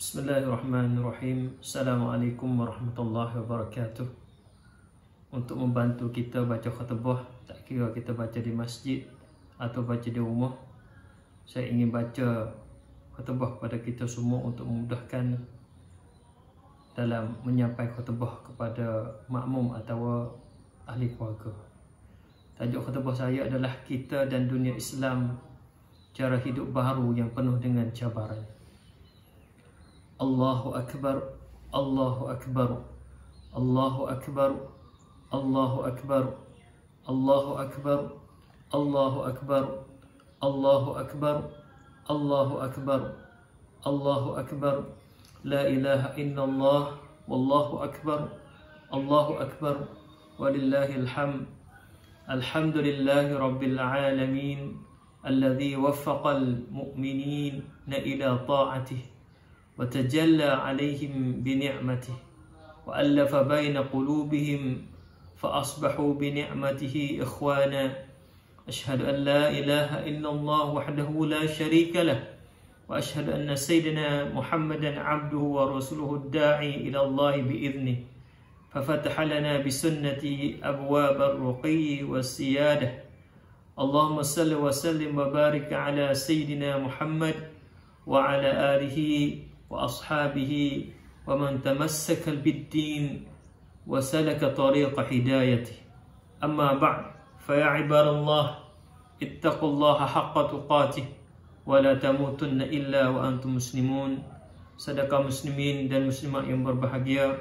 Bismillahirrahmanirrahim. Assalamualaikum warahmatullahi wabarakatuh. Untuk membantu kita baca khutbah, tak kira kita baca di masjid atau baca di rumah, saya ingin baca khutbah kepada kita semua untuk memudahkan dalam menyampaikan khutbah kepada makmum atau ahli keluarga. Tajuk khutbah saya adalah Kita dan Dunia Islam, Cara Hidup Baru yang Penuh dengan Cabaran. Allahu Akbar, Allahu Akbar, Allahu Akbar, Allahu Akbar, Allahu Akbar, Allahu Akbar, Allahu Akbar, Allahu Akbar, Allahu Akbar, La ilaha illallah, Wallahu Akbar, Allahu Akbar, Walillahil hamd. Alhamdulillahi Rabbil Alamin, Alladhi waffaqal mu'minina ila ta'atih وتجلى عليهم بنعمته وألف بين قلوبهم فأصبحوا بنعمته إخوانا أشهد أن لا إله إلا الله وحده لا شريك له وأشهد أن سيدنا محمدا عبده ورسوله الداعي إلى الله بإذنه ففتح لنا بسنة أبواب الرقي والسيادة اللهم صل وسلم وبارك على سيدنا محمد وعلى آله وأصحابه ومن تمسك بالدين وسلك طريق هدايته أما بعد فيا عباد الله اتقوا الله حق تقاته ولا تموتن إلا وأنتم مسلمون. Sedekah muslimin dan muslimat yang berbahagia,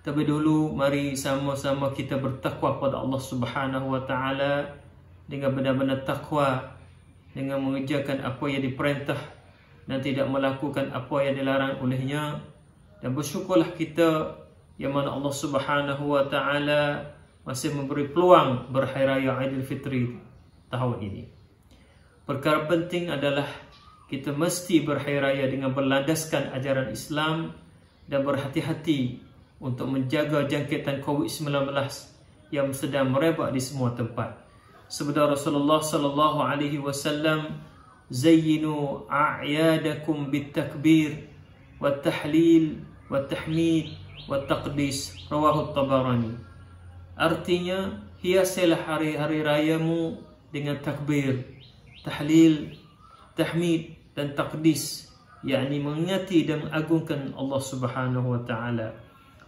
terlebih dahulu mari sama-sama kita bertakwa kepada Allah Subhanahu wa taala dengan benar-benar takwa, dengan mengerjakan apa yang diperintah dan tidak melakukan apa yang dilarang olehnya. Dan bersyukurlah kita yang mana Allah Subhanahu wa taala masih memberi peluang berhari raya Aidilfitri tahun ini. Perkara penting adalah kita mesti berhari raya dengan berlandaskan ajaran Islam dan berhati-hati untuk menjaga jangkitan COVID-19 yang sedang merebak di semua tempat. Sabda Rasulullah sallallahu alaihi wasallam, Zayyinu a'yadakum bitakbir wattahlil wattahmid wattaqdis, rawahu Tabarani. Artinya, hiasilah hari-hari rayamu dengan takbir, tahlil, tahmid dan taqdis, yakni mengingati dan mengagungkan Allah Subhanahu wa taala.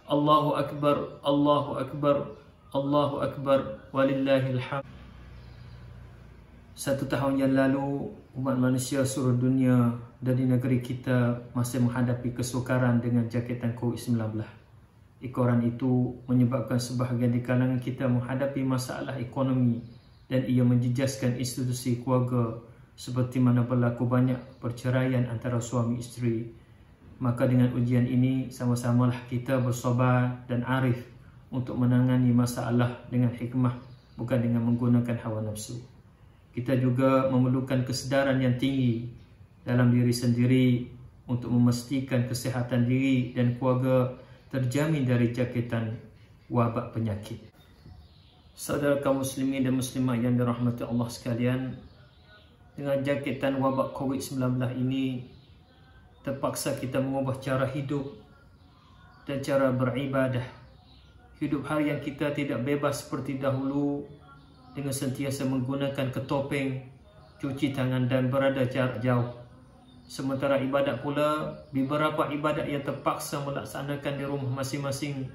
Allahu Akbar, Allahu Akbar, Allahu Akbar, walillahil hamd. 1 tahun yang lalu, umat manusia seluruh dunia dan di negeri kita masih menghadapi kesukaran dengan jangkitan COVID-19. Ekoran itu menyebabkan sebahagian di kalangan kita menghadapi masalah ekonomi dan ia menjejaskan institusi keluarga, seperti mana berlaku banyak perceraian antara suami isteri. Maka dengan ujian ini, sama-samalah kita bersabar dan arif untuk menangani masalah dengan hikmah, bukan dengan menggunakan hawa nafsu. Kita juga memerlukan kesedaran yang tinggi dalam diri sendiri untuk memastikan kesihatan diri dan keluarga terjamin dari jangkitan wabak penyakit. Saudara kaum muslimin dan muslimat yang dirahmati Allah sekalian, dengan jangkitan wabak COVID-19 ini, terpaksa kita mengubah cara hidup dan cara beribadah. Hidup harian kita tidak bebas seperti dahulu, dengan sentiasa menggunakan ketopeng, cuci tangan dan berada jarak jauh. Sementara ibadat pula, beberapa ibadat yang terpaksa melaksanakan di rumah masing-masing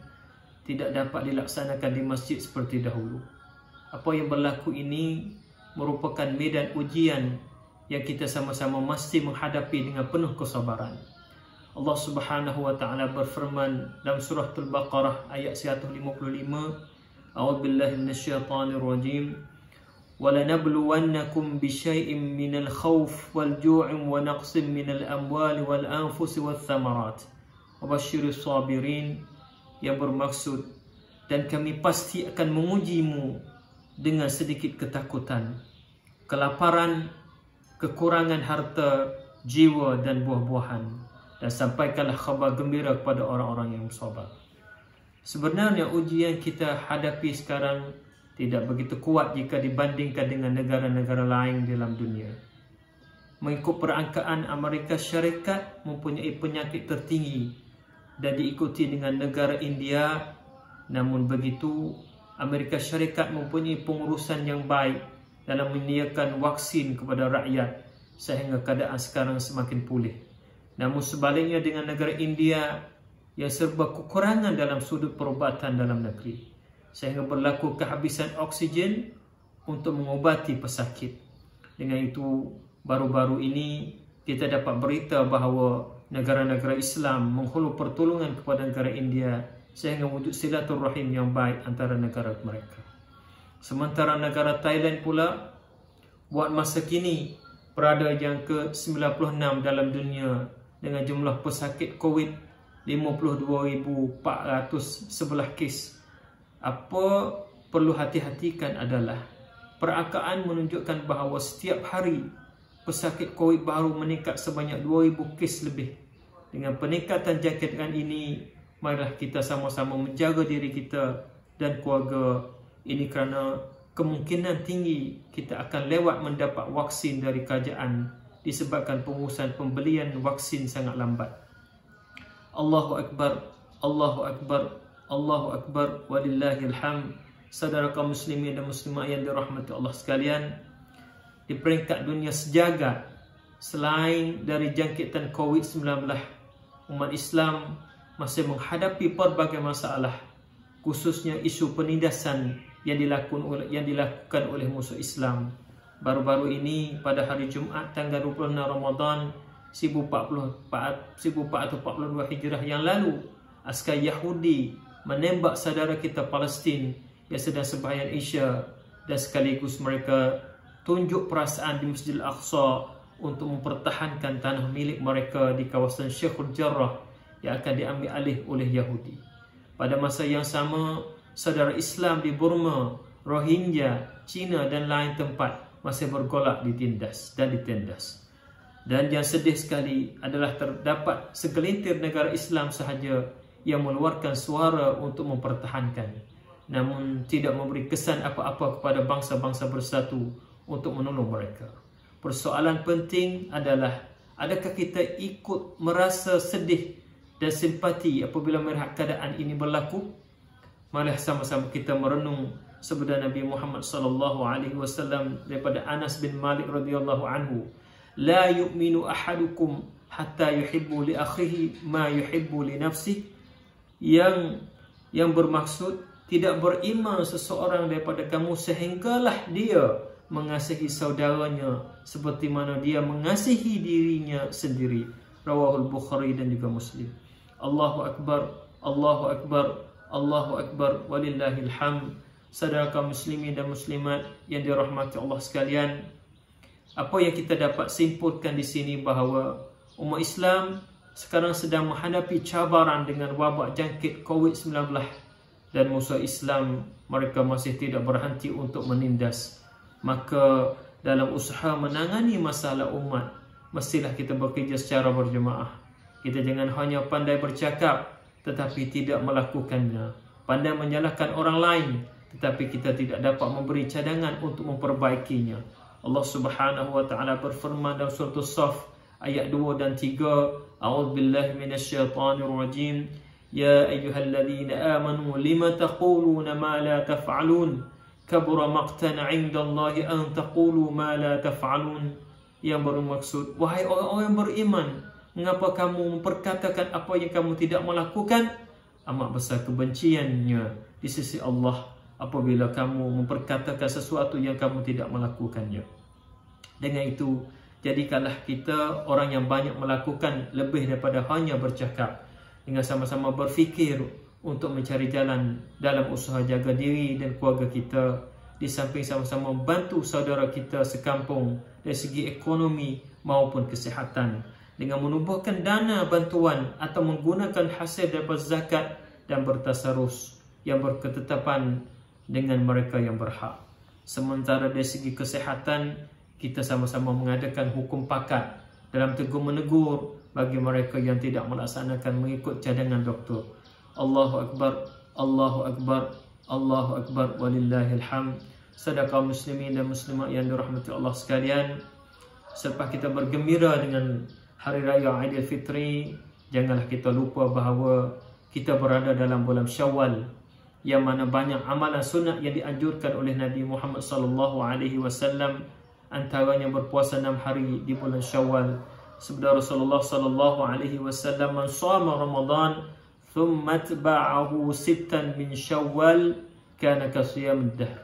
tidak dapat dilaksanakan di masjid seperti dahulu. Apa yang berlaku ini merupakan medan ujian yang kita sama-sama mesti menghadapi dengan penuh kesabaran. Allah Subhanahu wa taala berfirman dalam surah Al-Baqarah ayat 155, أعوذ بالله من الشيطان الرجيم وَلَنَبْلُوَنَّكُمْ بِشَيْءٍ مِّنَ الْخَوْفِ وَالْجُوعِ وَنَقْصٍ مِّنَ الْأَمْوَالِ وَالْأَنفُسِ وَالثَّمَرَاتِ وَبَشِّرِ الصَّابِرِينَ, yang bermaksud, dan kami pasti akan mengujimu dengan sedikit ketakutan, kelaparan, kekurangan harta, jiwa dan buah-buahan, dan sampaikanlah khabar gembira kepada orang-orang yang bersabar. Sebenarnya ujian kita hadapi sekarang tidak begitu kuat jika dibandingkan dengan negara-negara lain dalam dunia. Mengikut perangkaan, Amerika Syarikat mempunyai penyakit tertinggi dan diikuti dengan negara India. Namun begitu, Amerika Syarikat mempunyai pengurusan yang baik dalam menyediakan vaksin kepada rakyat sehingga keadaan sekarang semakin pulih. Namun sebaliknya dengan negara India yang serba kekurangan dalam sudut perubatan dalam negeri, sehingga berlaku kehabisan oksigen untuk mengobati pesakit. Dengan itu, baru-baru ini kita dapat berita bahawa negara-negara Islam menghulu pertolongan kepada negara India sehingga wujud silaturahim yang baik antara negara mereka. Sementara negara Thailand pula buat masa kini berada yang ke-96 dalam dunia dengan jumlah pesakit COVID 52,411 kes. Apa perlu hati-hatikan adalah perangkaan menunjukkan bahawa setiap hari pesakit COVID baru meningkat sebanyak 2,000 kes lebih. Dengan peningkatan jangkitan ini, marilah kita sama-sama menjaga diri kita dan keluarga ini kerana kemungkinan tinggi kita akan lewat mendapat vaksin dari kerajaan disebabkan pengurusan pembelian vaksin sangat lambat. Allahu Akbar, Allahu Akbar, Allahu Akbar, walillahil hamd. Saudara kaum muslimin dan muslimat yang dirahmati Allah sekalian, di peringkat dunia sejagat, selain dari jangkitan COVID-19, umat Islam masih menghadapi pelbagai masalah, khususnya isu penindasan yang dilakukan oleh musuh Islam. Baru-baru ini pada hari Jumaat tanggal 26 Ramadan 1442 Hijrah yang lalu, askar Yahudi menembak saudara kita Palestin yang sedang sembahyang Isya, dan sekaligus mereka tunjuk perasaan di Masjid Al-Aqsa untuk mempertahankan tanah milik mereka di kawasan Syekhul Jarrah yang akan diambil alih oleh Yahudi. Pada masa yang sama, saudara Islam di Burma, Rohingya, China dan lain tempat masih bergolak ditindas. Dan yang sedih sekali adalah terdapat segelintir negara Islam sahaja yang mengeluarkan suara untuk mempertahankan, namun tidak memberi kesan apa-apa kepada bangsa-bangsa bersatu untuk menolong mereka. Persoalan penting adalah, adakah kita ikut merasa sedih dan simpati apabila melihat keadaan ini berlaku? Marilah sama-sama kita merenung sabda Nabi Muhammad SAW daripada Anas bin Malik radhiyallahu anhu, la yu'minu ahadukum hatta yuhibbu li akhihi ma yuhibbu li nafsihi, yang bermaksud tidak beriman seseorang daripada kamu sehinggalah dia mengasihi saudaranya seperti mana dia mengasihi dirinya sendiri. Rawahul Bukhari dan juga Muslim. Allahu Akbar, Allahu Akbar, Allahu Akbar, walillahil hamd. Saudara kaum muslimin dan muslimat yang dirahmati Allah sekalian, apa yang kita dapat simpulkan di sini bahawa umat Islam sekarang sedang menghadapi cabaran dengan wabak jangkit COVID-19, dan musuh Islam mereka masih tidak berhenti untuk menindas. Maka dalam usaha menangani masalah umat, mestilah kita bekerja secara berjemaah. Kita jangan hanya pandai bercakap tetapi tidak melakukannya, pandai menyalahkan orang lain tetapi kita tidak dapat memberi cadangan untuk memperbaikinya. Allah Subhanahu wa taala berfirman dalam surah As-Saff ayat 2 dan 3, A'udzubillahi minasyaitonir rajim, ya ayyuhalladzina amanu lima taquluna ma la taf'alun kabura maqtan 'indallahi an taqulu ma la taf'alun. Yang bermaksud, wahai orang-orang yang beriman, mengapa kamu memperkatakan apa yang kamu tidak melakukan? Amat besar kebenciannya di sisi Allah apabila kamu memperkatakan sesuatu yang kamu tidak melakukannya. Dengan itu, jadikanlah kita orang yang banyak melakukan lebih daripada hanya bercakap, dengan sama-sama berfikir untuk mencari jalan dalam usaha jaga diri dan keluarga kita, di samping sama-sama membantu saudara kita sekampung dari segi ekonomi maupun kesihatan, dengan menubuhkan dana bantuan atau menggunakan hasil daripada zakat dan bertasarruf yang berketetapan dengan mereka yang berhak. Sementara dari segi kesihatan, kita sama-sama mengadakan hukum pakat dalam tegur menegur bagi mereka yang tidak melaksanakan mengikut cadangan doktor. Allahu Akbar, Allahu Akbar, Allahu Akbar, walillahil hamd. Saudara kaum muslimin dan muslimat yang dirahmati Allah sekalian, selepas kita bergembira dengan Hari Raya Aidilfitri, janganlah kita lupa bahawa kita berada dalam bulan Syawal, yang mana banyak amalan sunat yang dianjurkan oleh Nabi Muhammad SAW. Antaranya berpuasa 6 hari di bulan Syawal. Sabda Rasulullah SAW, "Man shama Ramadan thumma atba'ahu 6 min Syawal kana kasiyamid dahr."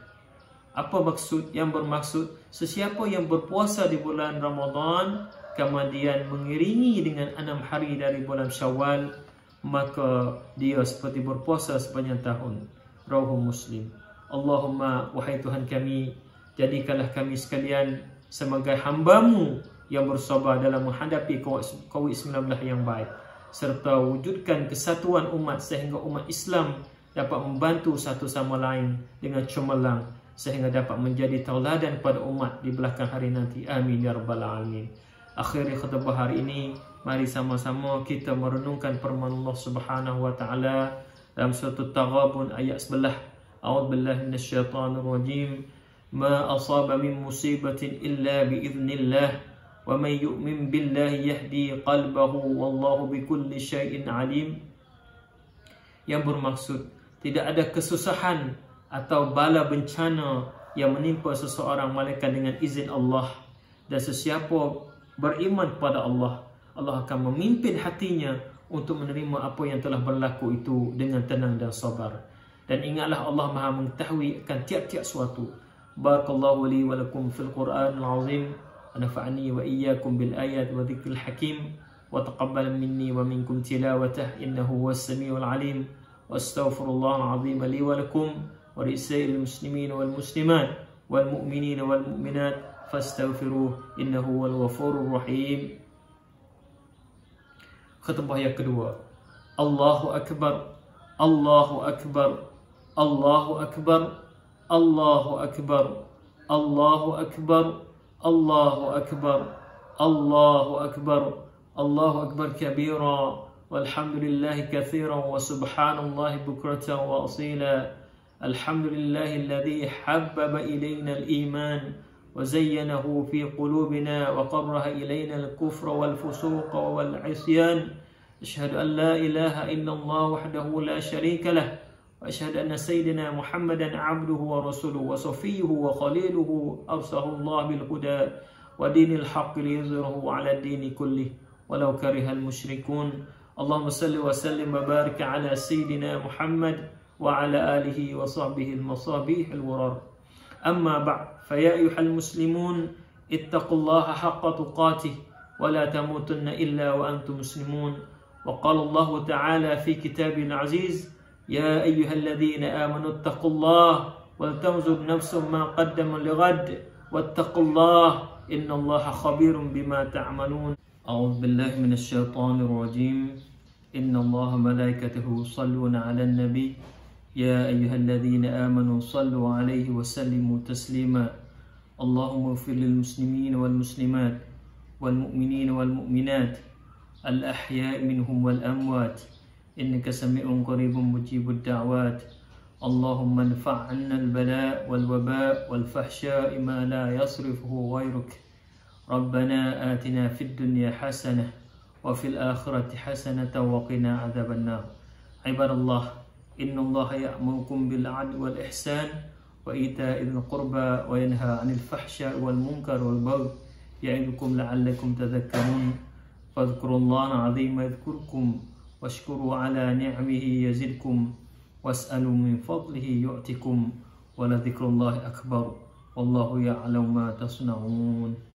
Apa maksud? Yang bermaksud, sesiapa yang berpuasa di bulan Ramadan kemudian mengiringi dengan 6 hari dari bulan Syawal, maka dia seperti berpuasa sepanjang tahun. Rawahu Muslim. Allahumma, wahai Tuhan kami, jadikanlah kami sekalian sebagai hamba-Mu yang bersabar dalam menghadapi COVID-19 yang baik, serta wujudkan kesatuan umat sehingga umat Islam dapat membantu satu sama lain dengan cemerlang, sehingga dapat menjadi tauladan pada umat di belakang hari nanti. Amin ya rabbal alamin. Akhiri khutbah hari ini, mari sama-sama kita merenungkan firman Allah Subhanahu wa taala dalam surah At-Taghabun ayat 11. A'udzubillahi minasyaitonir rajim. Ma asaba min musibatin illa biiznillah wa may yu'min billahi yahdi qalbahu wallahu bikulli syai'in alim. Yang bermaksud, tidak ada kesusahan atau bala bencana yang menimpa seseorang melainkan dengan izin Allah. Dan sesiapa beriman kepada Allah, Allah akan memimpin hatinya untuk menerima apa yang telah berlaku itu dengan tenang dan sabar. Dan ingatlah, Allah Maha mengetahui akan tiap-tiap suatu. Barakallahu li wa lakum fil Qur'anil azim. Nafa'ani wa iyyakum bil ayat wa dzikril hakim. Wa taqabbal minni wa minkum tilawatah innahu huwas samiul alim. Wa astaghfirullahal azim li wa lakum wa lisa'il muslimin wal muslimat wal mu'minin wal mu'minat fastaghfiruh innahu huwal ghafurur rahim. Khutbah yang kedua. Allahu akbar, Allahu akbar, Allahu akbar, Allahu akbar, Allahu akbar, Allahu akbar, Allahu akbar, Allahu akbar kabira, walhamdulillahi kathiran wa subhanallahi bukratan wa asila. Alhamdulillahi alladhi habbaba ilayna al-iman wa zayyanahu fi qulubina wa karraha ilayna al-kufra wal-fusuqa wal-'isyan. Ashhadu an la ilaha illallah wahdahu la sharika lah wa ashhadu anna sayyidina Muhammadan 'abduhu wa rasuluhu wa safiyyuhu wa khaliluhu arsalahu Allah bil huda wa dinil haqq liyuzhirahu 'ala ad-dini kullih walau karihal musyrikun. Allahumma salli wa sallim wa barik 'ala sayyidina Muhammad wa 'ala alihi wa sahbihi al-masabih al-wurar. Amma ba'd, fa ya ayyuhal muslimun ittaqullaha haqqa tuqatih wa la tamutunna illa wa antum muslimun. Wa qala Allah ta'ala fi kitabil aziz, ya ayyuhalladhina amanu ittaqullaha wal tanzur nafsum ma qaddamat lighad wattaqullaha innallaha khabirun bima ta'malun. A'udzu billahi minasy syaithanir rajim. Innallaha malaikatahu yusholluna 'alan nabi. يا أيها الذين آمنوا صلوا عليه وسلموا تسليما. اللهم اغفر للمسلمين والمسلمات والمؤمنين والمؤمنات الأحياء منهم والأموات إنك سميع قريب مجيب الدعوات. اللهم انفع عنا البلاء والوباء والفحشاء ما لا يصرفه غيرك. ربنا آتنا في الدنيا حسنة وفي الآخرة حسنة وقنا عذاب النار. عباد الله، إن الله يأمركم بالعدل والإحسان وإيتاء ذي القربى وينهى عن الفحشاء والمنكر والبغي يعظكم لعلكم تذكرون. فاذكروا الله العظيم يذكركم واشكروا على نعمه يزدكم واسألوا من فضله يؤتكم ولذكر الله أكبر والله يعلم ما تصنعون.